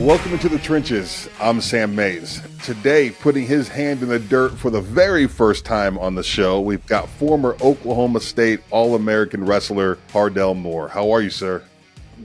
Welcome into the trenches. I'm Sam Mays. Today, putting his hand in the dirt for the very first time on the show, we've got former Oklahoma State All-American wrestler Hardell Moore. How are you, sir?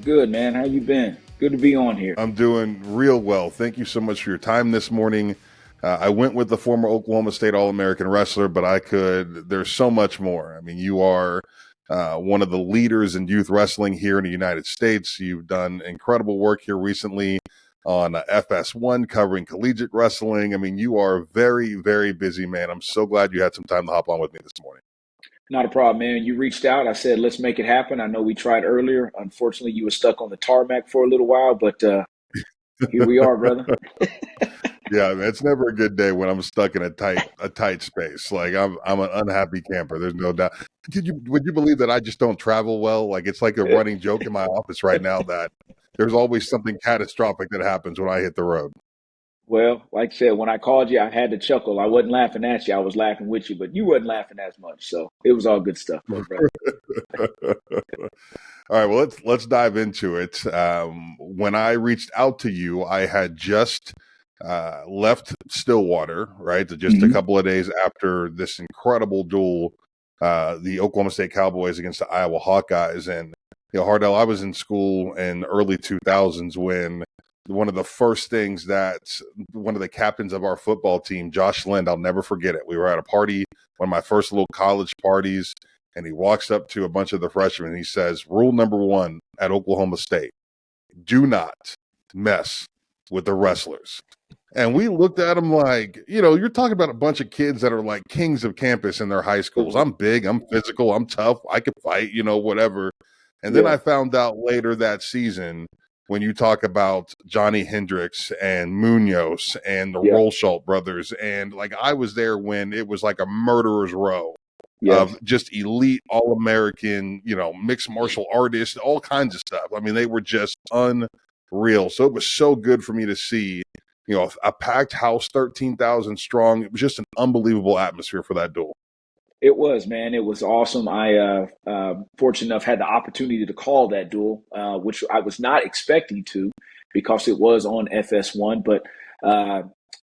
Good, man. How you been? Good to be on here. I'm doing real well. Thank you so much for your time this morning. I went with the former Oklahoma State All-American wrestler, but there's so much more. I mean, you are one of the leaders in youth wrestling here in the United States. You've done incredible work here recently on FS1 covering collegiate wrestling. I mean, you are a very, very busy man. I'm so glad you had some time to hop on with me this morning. Not a problem, man. You reached out. I said, let's make it happen. I know we tried earlier. Unfortunately, you were stuck on the tarmac for a little while, but here we are, brother. Yeah, it's never a good day when I'm stuck in a tight space. Like I'm an unhappy camper. There's no doubt. Would you believe that I just don't travel well? Like it's like a running joke in my office right now that there's always something catastrophic that happens when I hit the road. Well, like I said, when I called you, I had to chuckle. I wasn't laughing at you. I was laughing with you, but you wasn't laughing as much. So it was all good stuff, brother. All right, well, let's dive into it. When I reached out to you, I had just left Stillwater, right? Just a couple of days after this incredible duel, the Oklahoma State Cowboys against the Iowa Hawkeyes. And, Hardell, I was in school in early 2000s when one of the first things that one of the captains of our football team, Josh Lind, I'll never forget it. We were at a party, one of my first little college parties, and he walks up to a bunch of the freshmen and he says, rule number 1 at Oklahoma State, do not mess with the wrestlers. And we looked at him like, you're talking about a bunch of kids that are like kings of campus in their high schools. I'm big, I'm physical, I'm tough, I can fight, whatever. And then I found out later that season when you talk about Johnny Hendricks and Munoz and the Rolshalt brothers, and like I was there when it was like a murderer's row of just elite All-American, mixed martial artists, all kinds of stuff. I mean, they were just unreal. So it was so good for me to see, a packed house, 13,000 strong. It was just an unbelievable atmosphere for that duel. It was, man. It was awesome. I, fortunate enough, had the opportunity to call that duel, which I was not expecting to because it was on FS1, but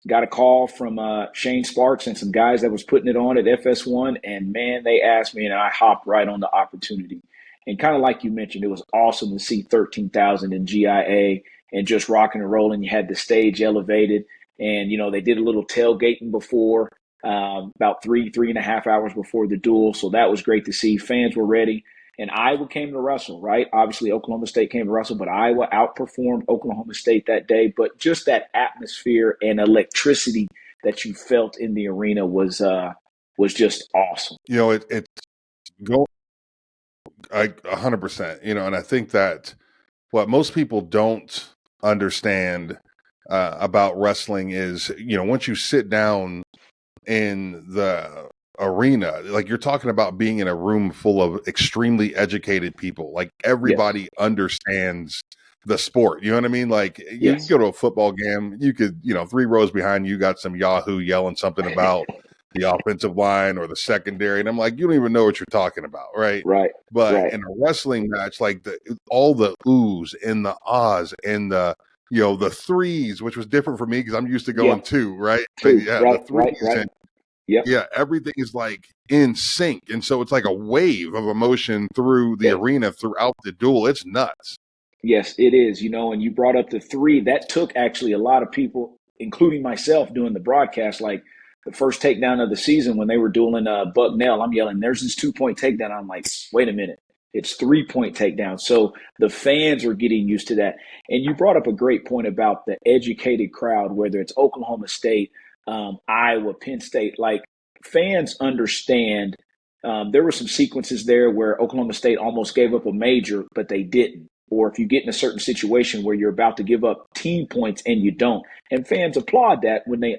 got a call from Shane Sparks and some guys that was putting it on at FS1, and, man, they asked me, and I hopped right on the opportunity. And kind of like you mentioned, it was awesome to see 13,000 in GIA and just rocking and rolling. You had the stage elevated, and, they did a little tailgating before. About 3.5 hours before the duel. So that was great to see. Fans were ready. And Iowa came to wrestle, right? Obviously, Oklahoma State came to wrestle, but Iowa outperformed Oklahoma State that day. But just that atmosphere and electricity that you felt in the arena was just awesome. It's go 100%, and I think that what most people don't understand about wrestling is, once you sit down in the arena, like you're talking about being in a room full of extremely educated people, like everybody understands the sport, you know what I mean? Like you can go to a football game, you could, 3 rows behind you got some yahoo yelling something about the offensive line or the secondary, and I'm like, you don't even know what you're talking about, right? But in a wrestling match, like all the oohs and the ahs and the the threes, which was different for me because I'm used to going 2, right? The threes and everything is like in sync. And so it's like a wave of emotion through the arena throughout the duel. It's nuts. Yes, it is, and you brought up the 3. That took actually a lot of people, including myself, doing the broadcast, like the first takedown of the season when they were dueling Bucknell. I'm yelling, there's this 2-point takedown. I'm like, wait a minute. It's 3-point takedown. So the fans are getting used to that. And you brought up a great point about the educated crowd, whether it's Oklahoma State, Iowa, Penn State. Like fans understand. There were some sequences there where Oklahoma State almost gave up a major, but they didn't. Or if you get in a certain situation where you're about to give up team points and you don't. And fans applaud that when they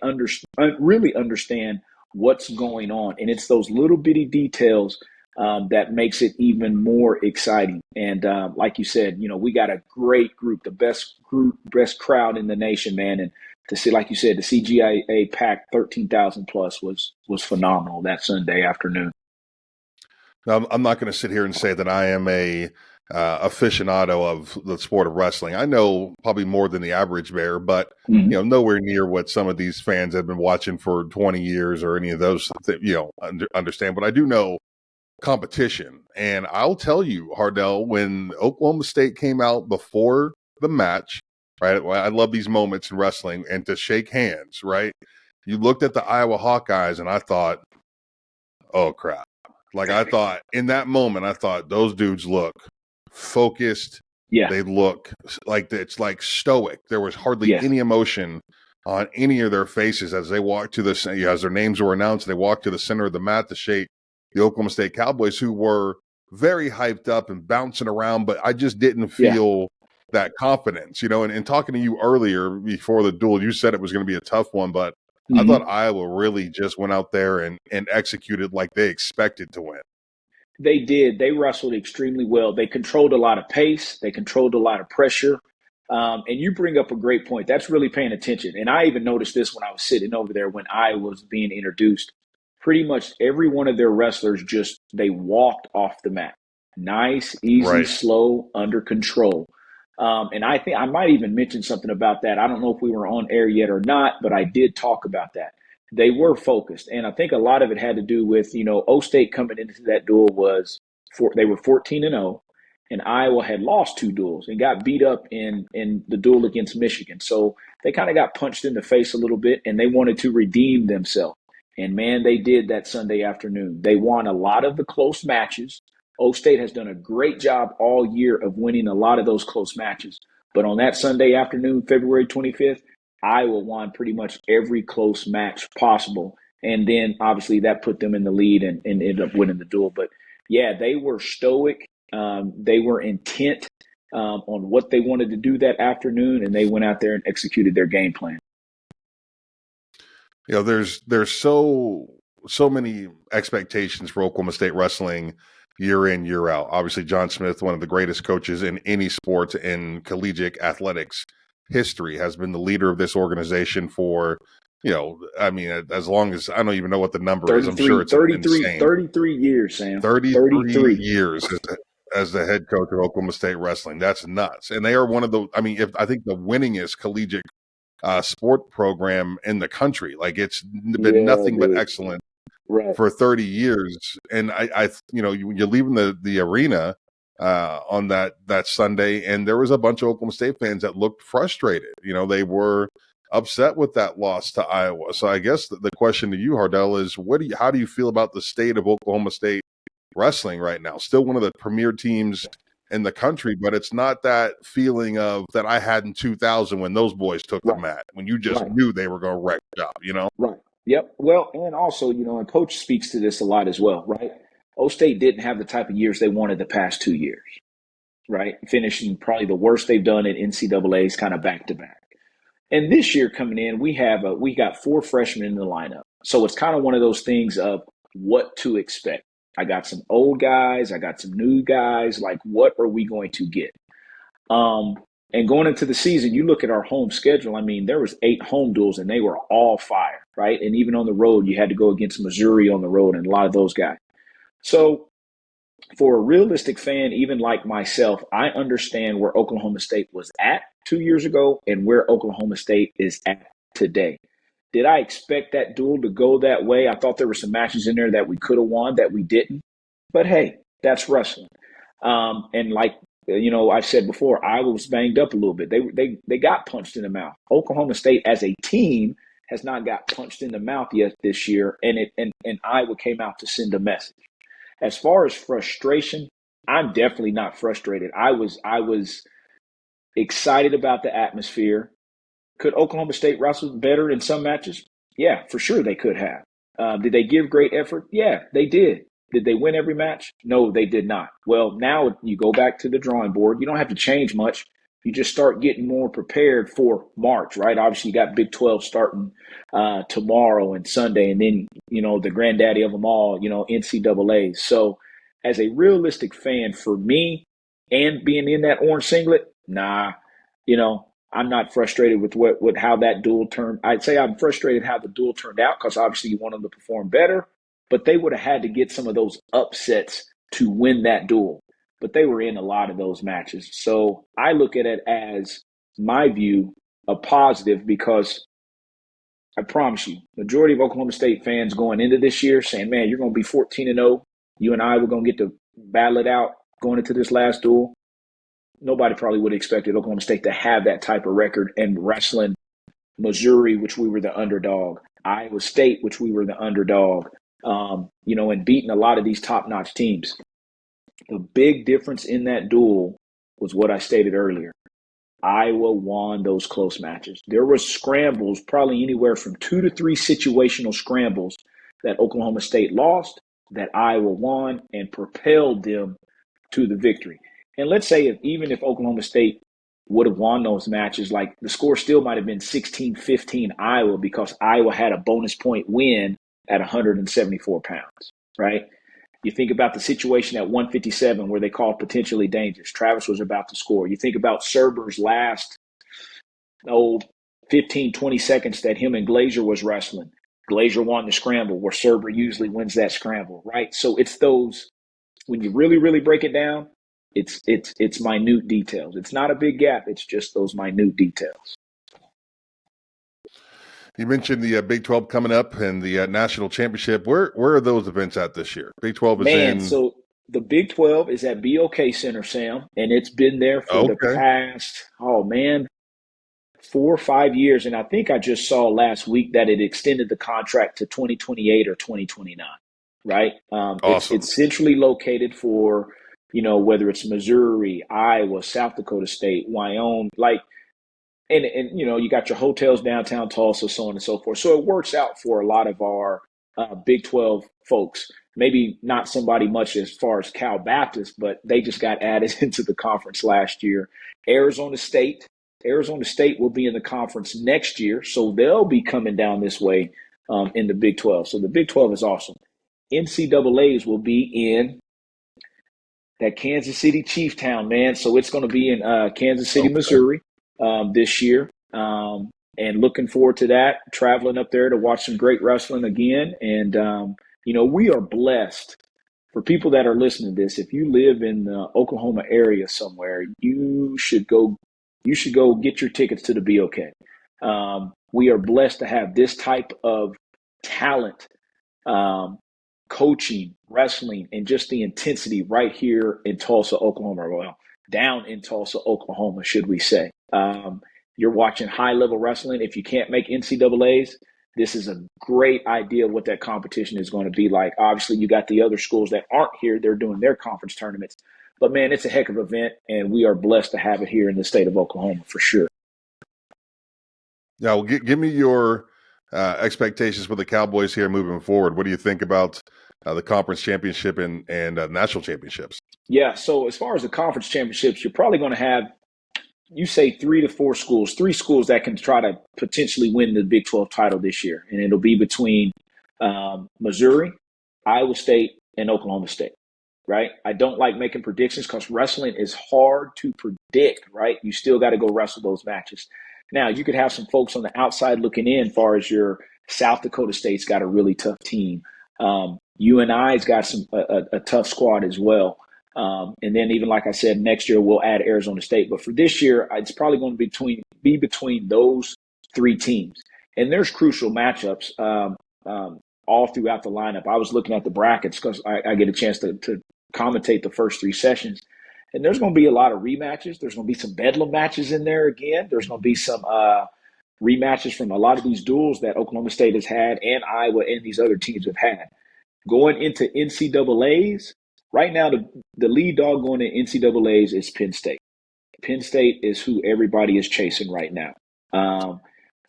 really understand what's going on. And it's those little bitty details that makes it even more exciting. And like you said, we got a great group, the best crowd in the nation, man. And to see, like you said, the CGIA packed 13,000 plus was phenomenal that Sunday afternoon. Now, I'm not going to sit here and say that I am a aficionado of the sport of wrestling. I know probably more than the average bear, but nowhere near what some of these fans have been watching for 20 years or any of those understand. But I do know competition, and I'll tell you, Hardell, when Oklahoma State came out before the match, right? I love these moments in wrestling, and to shake hands, right? You looked at the Iowa Hawkeyes, and I thought, oh crap. Like I thought in that moment, I thought those dudes look focused. Yeah. They look like it's like stoic. There was hardly any emotion on any of their faces as they walked to the, as their names were announced, they walked to the center of the mat to shake the Oklahoma State Cowboys, who were very hyped up and bouncing around, but I just didn't feel that confidence, and talking to you earlier before the duel, you said it was going to be a tough one, but I thought Iowa really just went out there and executed like they expected to win. They did. They wrestled extremely well. They controlled a lot of pace. They controlled a lot of pressure. And you bring up a great point. That's really paying attention. And I even noticed this when I was sitting over there when I was being introduced. Pretty much every one of their wrestlers they walked off the mat. Nice, easy, slow, under control. And I think I might even mention something about that. I don't know if we were on air yet or not, but I did talk about that. They were focused. And I think a lot of it had to do with, O State coming into that duel they were 14-0, and Iowa had lost 2 duels and got beat up in the duel against Michigan. So they kind of got punched in the face a little bit, and they wanted to redeem themselves. And man, they did that Sunday afternoon. They won a lot of the close matches. O State has done a great job all year of winning a lot of those close matches. But on that Sunday afternoon, February 25th, Iowa won pretty much every close match possible. And then obviously that put them in the lead and ended up winning the duel. But yeah, they were stoic. They were intent on what they wanted to do that afternoon, and they went out there and executed their game plan. There's so many expectations for Oklahoma State wrestling year in, year out. Obviously, John Smith, one of the greatest coaches in any sport in collegiate athletics history, has been the leader of this organization for, as long as I don't even know what the number is. I'm sure it's 33 years, Sam. 33 years as the head coach of Oklahoma State wrestling. That's nuts. And they are one of the, I think the winningest collegiate sport program in the country. Like it's been nothing but excellent for 30 years. And you're leaving the arena on that Sunday, and there was a bunch of Oklahoma State fans that looked frustrated. They were upset with that loss to Iowa. So I guess the question to you, Hardell, is how do you feel about the state of Oklahoma State wrestling right now? Still one of the premier teams in the country, but it's not that feeling of that I had in 2000 when those boys took the mat, when you just knew they were going to wreck the job, Right. Yep. Well, and also, and Coach speaks to this a lot as well, right? O State didn't have the type of years they wanted the past 2 years, right? Finishing probably the worst they've done at NCAA's kind of back to back. And this year coming in, we got 4 freshmen in the lineup. So it's kind of one of those things of what to expect. I got some old guys. I got some new guys. Like, what are we going to get? And going into the season, you look at our home schedule. I mean, there was 8 home duels, and they were all fire, right? And even on the road, you had to go against Missouri on the road and a lot of those guys. So for a realistic fan, even like myself, I understand where Oklahoma State was at 2 years ago and where Oklahoma State is at today. Did I expect that duel to go that way? I thought there were some matches in there that we could have won that we didn't. But hey, that's wrestling. And like, I've said before, Iowa was banged up a little bit. They got punched in the mouth. Oklahoma State as a team has not got punched in the mouth yet this year, and Iowa came out to send a message. As far as frustration, I'm definitely not frustrated. I was excited about the atmosphere. Could Oklahoma State wrestle better in some matches? Yeah, for sure they could have. Did they give great effort? Yeah, they did. Did they win every match? No, they did not. Well, now you go back to the drawing board. You don't have to change much. You just start getting more prepared for March, right? Obviously, you got Big 12 starting tomorrow and Sunday, and then, the granddaddy of them all, NCAA. So as a realistic fan, for me, and being in that orange singlet, I'm not frustrated with how that duel turned. I'd say I'm frustrated how the duel turned out because obviously you want them to perform better, but they would have had to get some of those upsets to win that duel. but they were in a lot of those matches. So I look at it as, my view, a positive, because I promise you, majority of Oklahoma State fans going into this year saying, man, you're going to be 14-0. You and I were going to get to battle it out going into this last duel. Nobody probably would have expected Oklahoma State to have that type of record, and wrestling Missouri, which we were the underdog, Iowa State, which we were the underdog, and beating a lot of these top-notch teams. The big difference in that duel was what I stated earlier. Iowa won those close matches. There were scrambles, probably anywhere from 2 to 3 situational scrambles that Oklahoma State lost, that Iowa won and propelled them to the victory. And let's say even if Oklahoma State would have won those matches, like the score still might have been 16-15 Iowa, because Iowa had a bonus point win at 174 pounds, right? You think about the situation at 157 where they called potentially dangerous. Travis was about to score. You think about Serber's last 15, 20 seconds that him and Glazier was wrestling. Glazier won the scramble, where Serber usually wins that scramble, right? So it's those, when you really, really break it down, it's minute details. It's not a big gap. It's just those minute details. You mentioned the Big 12 coming up and the national championship. Where are those events at this year? Big 12 is in. So the Big 12 is at BOK Center, Sam, and it's been there for the past, 4 or 5 years. And I think I just saw last week that it extended the contract to 2028 or 2029, right? Awesome. It's centrally located for, whether it's Missouri, Iowa, South Dakota State, Wyoming, and you got your hotels downtown Tulsa, so on and so forth. So it works out for a lot of our Big 12 folks. Maybe not somebody much as far as Cal Baptist, but they just got added into the conference last year. Arizona State will be in the conference next year, so they'll be coming down this way in the Big 12. So the Big 12 is awesome. NCAAs will be in that Kansas City Chieftown, man. So it's going to be in Kansas City, Missouri this year. And looking forward to that, traveling up there to watch some great wrestling again. And, we are blessed. For people that are listening to this, if you live in the Oklahoma area somewhere, you should go get your tickets to the BOK. We are blessed to have this type of talent, coaching, wrestling, and just the intensity right here in Tulsa, Oklahoma. Well, down in Tulsa, Oklahoma, should we say. You're watching high-level wrestling. If you can't make NCAAs, this is a great idea of what that competition is going to be like. Obviously, you got the other schools that aren't here. They're doing their conference tournaments. But, man, it's a heck of an event, and we are blessed to have it here in the state of Oklahoma for sure. Yeah, well, give me your expectations for the Cowboys here moving forward. What do you think about the conference championship and national championships? Yeah, so as far as the conference championships, you're probably going to have, you say 3 to 4 schools, 3 schools that can try to potentially win the Big 12 title this year. And it'll be between Missouri, Iowa State, and Oklahoma State, right? I don't like making predictions because wrestling is hard to predict, right? You still got to go wrestle those matches. Now, you could have some folks on the outside looking in, as far as your South Dakota State's got a really tough team. UNI's got a tough squad as well. And then even like I said, next year we'll add Arizona State. But for this year, it's probably going to be between those 3 teams. And there's crucial matchups all throughout the lineup. I was looking at the brackets because I get a chance to commentate the first 3 sessions. And there's going to be a lot of rematches. There's going to be some Bedlam matches in there again. There's going to be some rematches from a lot of these duels that Oklahoma State has had and Iowa and these other teams have had. Going into NCAAs, right now the lead dog going to NCAAs is Penn State. Penn State is who everybody is chasing right now.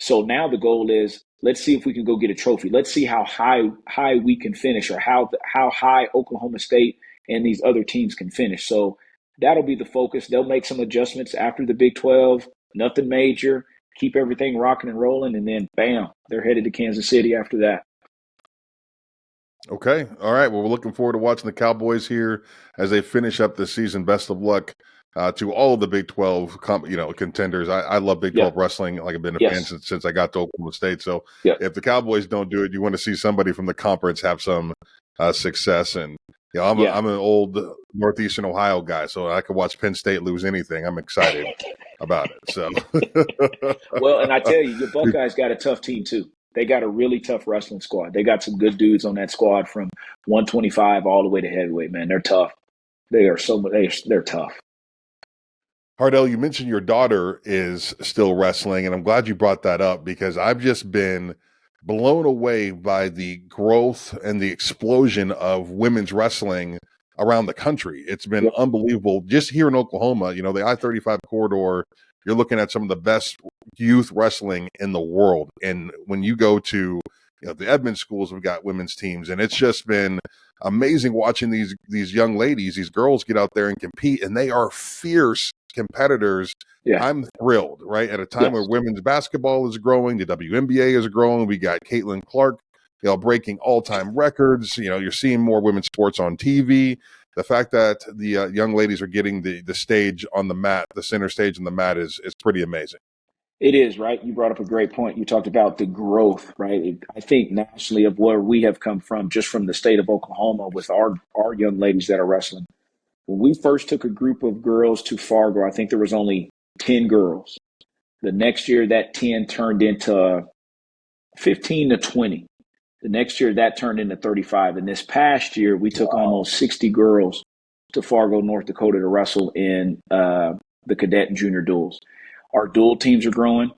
So now the goal is, let's see if we can go get a trophy. Let's see how high we can finish, or how high Oklahoma State and these other teams can finish. So that'll be the focus. They'll make some adjustments after the Big 12, nothing major, keep everything rocking and rolling, and then bam, they're headed to Kansas City after that. Okay. All right. Well, we're looking forward to watching the Cowboys here as they finish up this season. Best of luck to all of the Big 12 contenders. I love Big 12 wrestling. Like, I've been a fan since I got to Oklahoma State. So if the Cowboys don't do it, you want to see somebody from the conference have some success. And Yeah, Yeah. I'm an old Northeastern Ohio guy, so I could watch Penn State lose anything. I'm excited about it. So, Well, and I tell you, your Buckeyes got a tough team too. They got a really tough wrestling squad. They got some good dudes on that squad from 125 all the way to heavyweight. Man, they're tough. They are so they're tough. Hardell, you mentioned your daughter is still wrestling, and I'm glad you brought that up because I've just been blown away by the growth and the explosion of women's wrestling around the country. It's been Yep. unbelievable. Just here in Oklahoma, the I-35 corridor, you're looking at some of the best youth wrestling in the world. And when you go to the Edmond schools, have got women's teams, and it's just been amazing watching these young ladies, these girls get out there and compete, and they are fierce competitors. Yeah. I'm thrilled, right? At a time where Yes. women's basketball is growing, the WNBA is growing. We got Caitlin Clark, breaking all-time records. You're seeing more women's sports on TV. The fact that the young ladies are getting the stage on the mat, the center stage on the mat is pretty amazing. It is, right? You brought up a great point. You talked about the growth, right? I think nationally of where we have come from, just from the state of Oklahoma with our young ladies that are wrestling. When we first took a group of girls to Fargo, I think there was only 10 girls. The next year, that 10 turned into 15 to 20. The next year, that turned into 35. And this past year, we took almost 60 girls to Fargo, North Dakota to wrestle in the cadet and junior duels. Our dual teams are growing.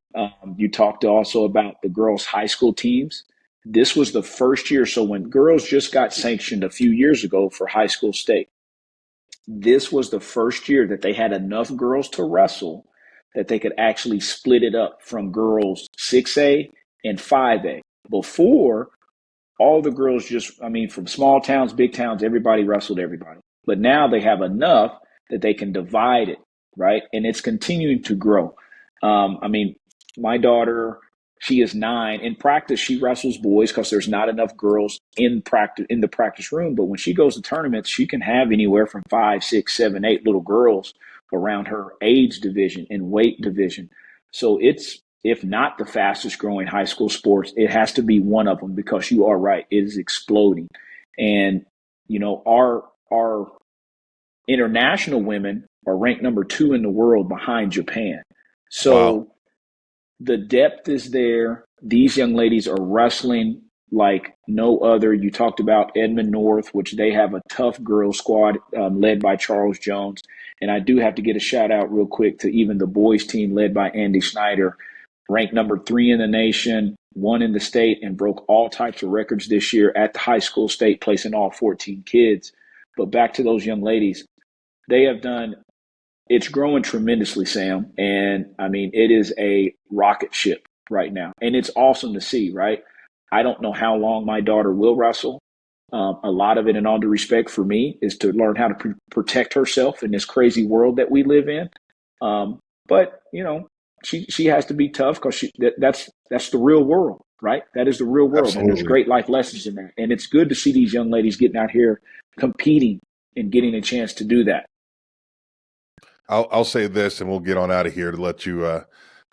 You talked also about the girls' high school teams. This was the first year. So when girls just got sanctioned a few years ago for high school state, this was the first year that they had enough girls to wrestle that they could actually split it up from girls 6A and 5A. Before, all the girls from small towns, big towns, everybody wrestled everybody. But now they have enough that they can divide it, right? And it's continuing to grow. My daughter, she is 9. In practice, she wrestles boys because there's not enough girls in the practice room. But when she goes to tournaments, she can have anywhere from 5, 6, 7, 8 little girls around her age division and weight division. So it's, if not the fastest growing high school sports, it has to be one of them because you are right. It is exploding. And, our international women are ranked number 2 in the world behind Japan. Wow. So the depth is there. These young ladies are wrestling like no other. You talked about Edmond North, which they have a tough girls squad led by Charles Jones. And I do have to get a shout out real quick to even the boys team led by Andy Snyder, ranked number 3 in the nation, 1 in the state, and broke all types of records this year at the high school state, placing all 14 kids. But back to those young ladies, they have done, it's growing tremendously, Sam. And it is a rocket ship right now. And it's awesome to see, right? I don't know how long my daughter will wrestle. A lot of it, in all due respect for me, is to learn how to protect herself in this crazy world that we live in. But she has to be tough because that's the real world, right? That is the real world, and there's Absolutely. great life lessons in that. And it's good to see these young ladies getting out here competing and getting a chance to do that. I'll say this, and we'll get on out of here to let you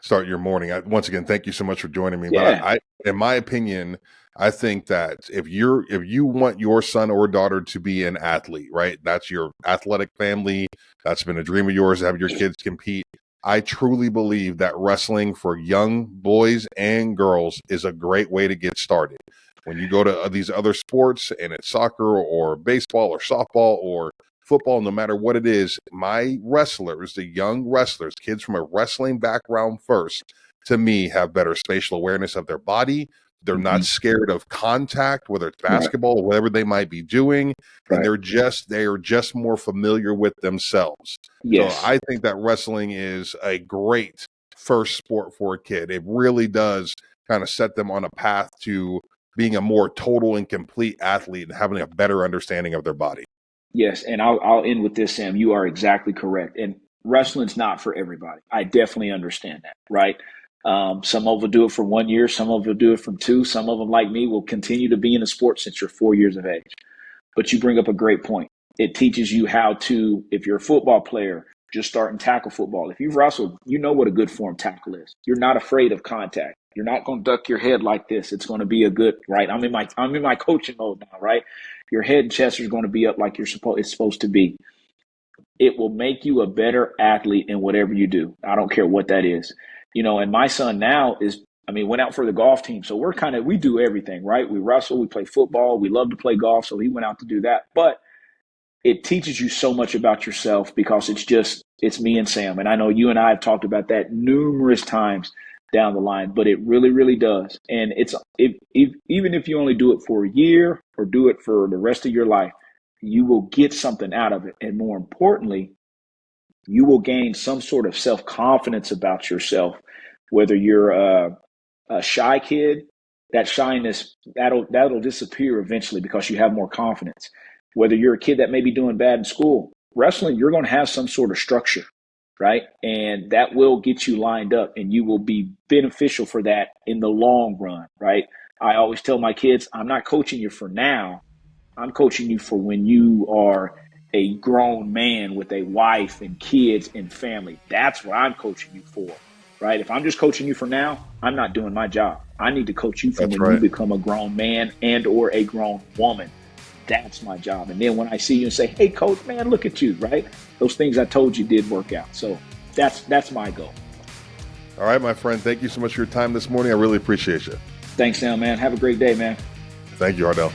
start your morning. Once again, thank you so much for joining me. Yeah. But in my opinion, I think that if you want your son or daughter to be an athlete, right? That's your athletic family. That's been a dream of yours to have your kids compete. I truly believe that wrestling for young boys and girls is a great way to get started. When you go to these other sports and it's soccer or baseball or softball or football, no matter what it is, my wrestlers, the young wrestlers, kids from a wrestling background first, to me, have better spatial awareness of their body. They're not scared of contact, whether it's basketball or whatever they might be doing. And they are just more familiar with themselves. Yes. So I think that wrestling is a great first sport for a kid. It really does kind of set them on a path to being a more total and complete athlete and having a better understanding of their body. Yes, and I'll end with this, Sam. You are exactly correct. And wrestling's not for everybody. I definitely understand that, right? Some of them will do it for 1 year. Some of them will do it from 2. Some of them, like me, will continue to be in a sport since you're 4 years of age. But you bring up a great point. It teaches you how to, if you're a football player, just starting tackle football. If you've wrestled, you know what a good form tackle is. You're not afraid of contact. You're not going to duck your head like this. It's going to be a good, right? I'm in my coaching mode now, right? Your head and chest is going to be up like it's supposed to be. It will make you a better athlete in whatever you do. I don't care what that is. And my son now went out for the golf team. So we do everything, right? We wrestle, we play football, we love to play golf. So he went out to do that. But it teaches you so much about yourself because it's me and Sam. And I know you and I have talked about that numerous times down the line, but it really, really does. And even if you only do it for a year or do it for the rest of your life, you will get something out of it. And more importantly, you will gain some sort of self-confidence about yourself. Whether you're a shy kid, that shyness, that'll disappear eventually because you have more confidence. Whether you're a kid that may be doing bad in school, wrestling, you're going to have some sort of structure, right? And that will get you lined up, and you will be beneficial for that in the long run, right? I always tell my kids, I'm not coaching you for now. I'm coaching you for when you are a grown man with a wife and kids and family. That's what I'm coaching you for, right? If I'm just coaching you for now, I'm not doing my job. I need to coach you for That's when right. you become a grown man and or a grown woman. That's my job. And then when I see you and say, hey, coach, man, look at you, right? Those things I told you did work out. So that's my goal. All right, my friend. Thank you so much for your time this morning. I really appreciate you. Thanks, Sam, man. Have a great day, man. Thank you, Hardell.